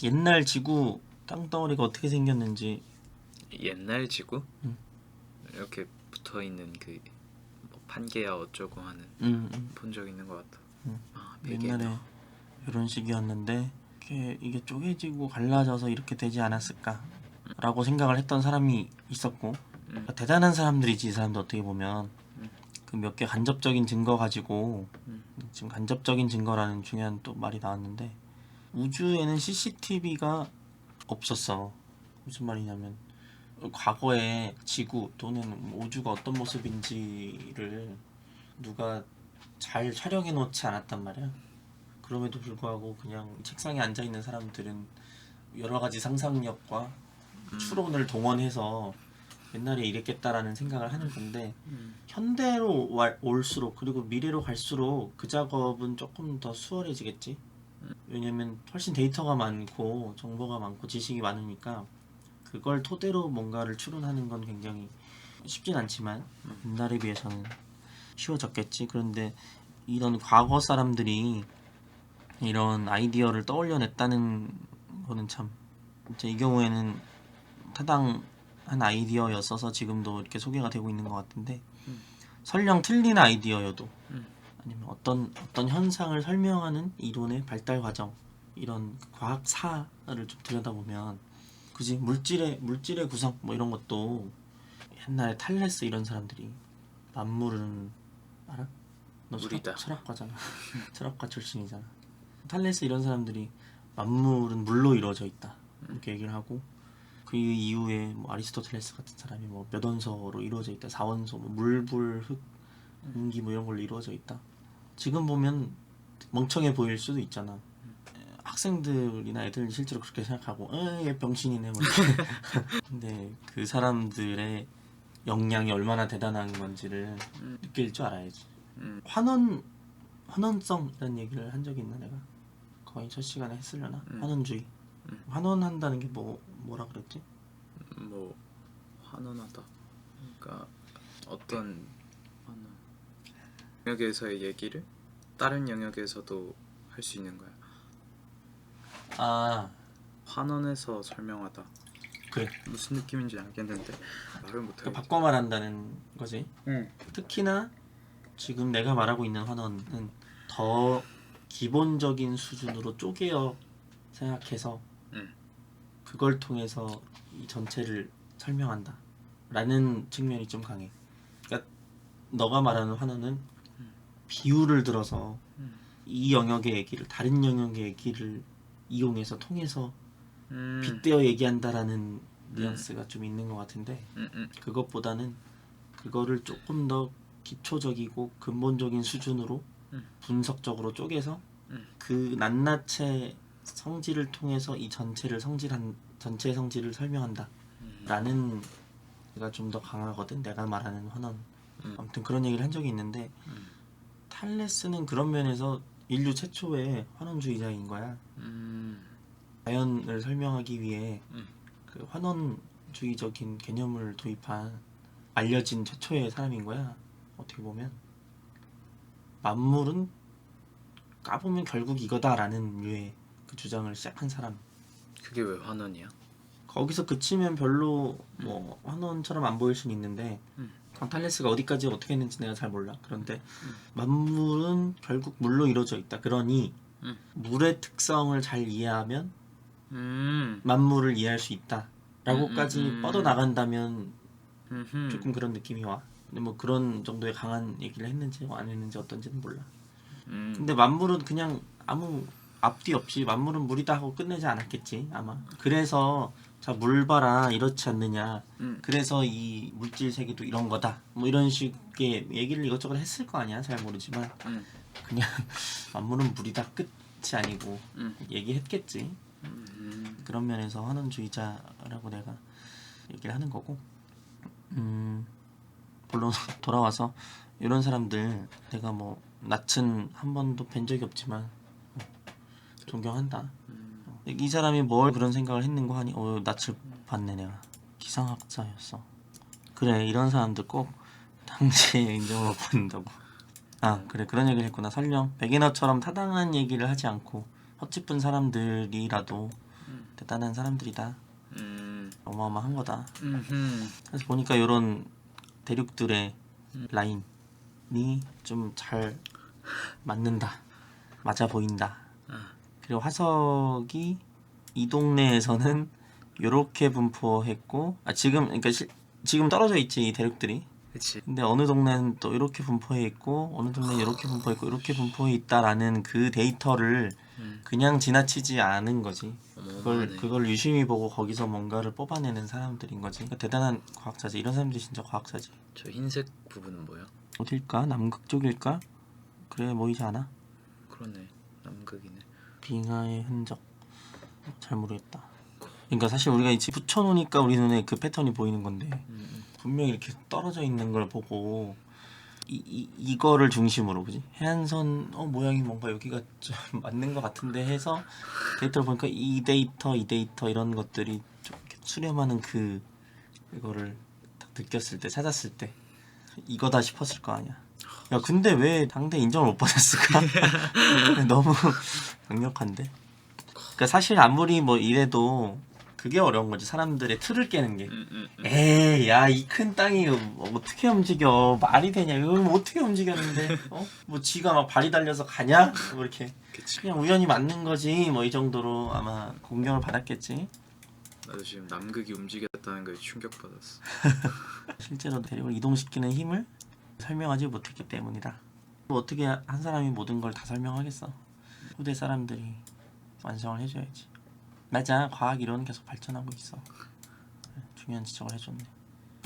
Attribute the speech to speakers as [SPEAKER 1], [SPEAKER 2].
[SPEAKER 1] 옛날 지구 땅덩어리가 어떻게 생겼는지.
[SPEAKER 2] 옛날 지구?
[SPEAKER 1] 음.
[SPEAKER 2] 이렇게 붙어있는 그 뭐 판게야 어쩌고 하는 본 적 있는 것 같아. 아,
[SPEAKER 1] 옛날에 이런 식이었는데 이게 쪼개지고 갈라져서 이렇게 되지 않았을까 라고 생각을 했던 사람이 있었고, 그러니까 대단한 사람들이지. 이 사람도 어떻게 보면 그 몇 개 간접적인 증거 가지고, 지금 간접적인 증거라는 중요한 또 말이 나왔는데, 우주에는 CCTV가 없었어. 무슨 말이냐면 과거에 지구 또는 우주가 어떤 모습인지를 누가 잘 촬영해 놓지 않았단 말이야. 그럼에도 불구하고 그냥 책상에 앉아 있는 사람들은 여러 가지 상상력과 추론을 동원해서 옛날에 이랬겠다라는 생각을 하는 건데, 현대로 올수록 그리고 미래로 갈수록 그 작업은 조금 더 수월해지겠지. 왜냐면 훨씬 데이터가 많고 정보가 많고 지식이 많으니까 그걸 토대로 뭔가를 추론하는 건 굉장히 쉽진 않지만 옛날에 비해서는 쉬워졌겠지. 그런데 이런 과거 사람들이 이런 아이디어를 떠올려냈다는 거는 참, 진짜 이 경우에는 타당한 아이디어였어서 지금도 이렇게 소개가 되고 있는 것 같은데, 설령 틀린 아이디어여도 아니면 어떤 현상을 설명하는 이론의 발달 과정, 이런 과학사를 좀 들여다보면, 그지, 물질의 구성 뭐 이런 것도 옛날에 탈레스 이런 사람들이 만물은, 알아? 너
[SPEAKER 2] 물이다.
[SPEAKER 1] 철학과잖아. 철학과 출신이잖아. 탈레스 이런 사람들이 만물은 물로 이루어져 있다 이렇게 얘기를 하고, 그 이후에 뭐 아리스토텔레스 같은 사람이 뭐 몇 원소로 이루어져 있다, 4원소, 뭐 물, 불, 흙, 공기 뭐 이런 걸로 이루어져 있다. 지금 보면 멍청해 보일 수도 있잖아. 학생들이나 애들은 실제로 그렇게 생각하고 얘 병신이네 뭐 이렇게. 근데 그 사람들의 역량이 얼마나 대단한 건지를 느낄 줄 알아야지. 환원성이라는 얘기를 한 적이 있나 내가? 거의 첫 시간에 했으려나? 환원주의. 환원한다는 게 뭐라 그랬지?
[SPEAKER 2] 뭐 환원하다. 그러니까 어떤 환원 영역에서의 얘기를 다른 영역에서도 할 수 있는 거야.
[SPEAKER 1] 아,
[SPEAKER 2] 환원해서 설명하다.
[SPEAKER 1] 그래.
[SPEAKER 2] 무슨 느낌인지 알겠는데 말을 못해.
[SPEAKER 1] 바꿔 말한다는 거지.
[SPEAKER 2] 응.
[SPEAKER 1] 특히나 지금 내가 말하고 있는 환원은 더 기본적인 수준으로 쪼개어 생각해서 그걸 통해서 이 전체를 설명한다 라는 측면이 좀 강해. 그러니까 너가 말하는 환원은 비유를 들어서 이 영역의 얘기를 다른 영역의 얘기를 이용해서 통해서 빗대어 얘기한다라는 뉘앙스가 좀 있는 것 같은데, 그것보다는 그거를 조금 더 기초적이고 근본적인 수준으로 분석적으로 쪼개서 그 낱낱의 성질을 통해서 이 전체의 성질을 설명한다 라는 가 좀 더 강하거든, 내가 말하는 환원. 아무튼 그런 얘기를 한 적이 있는데, 탈레스는 그런 면에서 인류 최초의 환원주의자인 거야. 자연을 설명하기 위해 그 환원주의적인 개념을 도입한 알려진 최초의 사람인 거야. 어떻게 보면 만물은 까보면 결국 이거다라는 류의 그 주장을 시작한 사람.
[SPEAKER 2] 그게 왜 환원이야?
[SPEAKER 1] 거기서 그치면 별로 뭐 환원처럼 안 보일 수는 있는데, 탈레스가 어디까지 어떻게 했는지 내가 잘 몰라. 그런데 만물은 결국 물로 이루어져 있다. 그러니 물의 특성을 잘 이해하면 만물을 이해할 수 있다 라고까지 뻗어나간다면 조금 그런 느낌이 와. 근데 뭐 그런 정도의 강한 얘기를 했는지 안 했는지 어떤지는 몰라. 근데 만물은 그냥 아무 앞뒤 없이 만물은 물이다 하고 끝내지 않았겠지 아마. 그래서 자, 물 봐라 이렇지 않느냐, 그래서 이 물질 세계도 이런 거다 뭐 이런 식의 얘기를 이것저것 했을 거 아니야. 잘 모르지만 그냥 만물은 물이다 끝이 아니고 얘기했겠지. 그런 면에서 환원주의자라고 내가 얘기를 하는 거고, 물론 돌아와서 이런 사람들 내가 뭐 낯은 한 번도 뵌 적이 없지만 존경한다. 이 사람이 뭘 그런 생각을 했는고 하니 낯을 봤네. 내가 기상학자였어. 그래, 이런 사람들 꼭 당시에 인정을 못 받는다고. 아 그래, 그런 얘기를 했구나. 설령 백인어처럼 타당한 얘기를 하지 않고 헛짚은 사람들이라도 대단한 사람들이다. 어마어마한 거다.
[SPEAKER 2] 음흠.
[SPEAKER 1] 그래서 보니까 이런 대륙들의 라인이 좀 잘 맞는다. 맞아 보인다. 그리고 화석이 이 동네에서는 요렇게 분포했고 지금 그러니까 지금 떨어져 있지 이 대륙들이.
[SPEAKER 2] 그치.
[SPEAKER 1] 근데 어느 동네는 또 이렇게 분포해 있고 어느 동네는 이렇게 분포해 있고 이렇게 분포해 있다라는 그 데이터를 그냥 지나치지 않은 거지.
[SPEAKER 2] 어마어마하네.
[SPEAKER 1] 그걸 유심히 보고 거기서 뭔가를 뽑아내는 사람들인 거지. 그러니까 대단한 과학자지. 이런 사람들이 진짜 과학자지.
[SPEAKER 2] 저 흰색 부분은 뭐야?
[SPEAKER 1] 어딜까? 남극 쪽일까? 그래 보이지 않아?
[SPEAKER 2] 그러네. 남극이네.
[SPEAKER 1] 빙하의 흔적. 잘 모르겠다. 그러니까 사실 우리가 이제 붙여놓으니까 우리 눈에 그 패턴이 보이는 건데 분명히 이렇게 떨어져 있는 걸 보고 이거를 중심으로 그지? 해안선 모양이 뭔가 여기가 좀 맞는 것 같은데 해서 데이터를 보니까 이 데이터 이런 것들이 좀 이렇게 수렴하는 이거를 딱 느꼈을 때 찾았을 때 이거다 싶었을 거 아니야. 야 근데 왜 당대 인정을 못 받았을까? 너무 강력한데. 그러니까 사실 아무리 뭐 이래도 그게 어려운 거지. 사람들의 틀을 깨는 게. 에이, 야, 이 큰 땅이 어떻게 움직여? 말이 되냐? 이걸 어떻게 움직였는데? 뭐 지가 막 발이 달려서 가냐? 뭐 이렇게.
[SPEAKER 2] 그치.
[SPEAKER 1] 그냥 우연히 맞는 거지. 뭐 이 정도로 아마 공경을 받았겠지.
[SPEAKER 2] 나도 지금 남극이 움직였다는 거에 충격받았어.
[SPEAKER 1] 실제로 대륙을 이동시키는 힘을 설명하지 못했기 때문이다. 뭐 어떻게 한 사람이 모든 걸 다 설명하겠어? 후대 사람들이 완성을 해줘야지. 맞아, 과학 이론은 계속 발전하고 있어. 중요한 지적을 해줬네.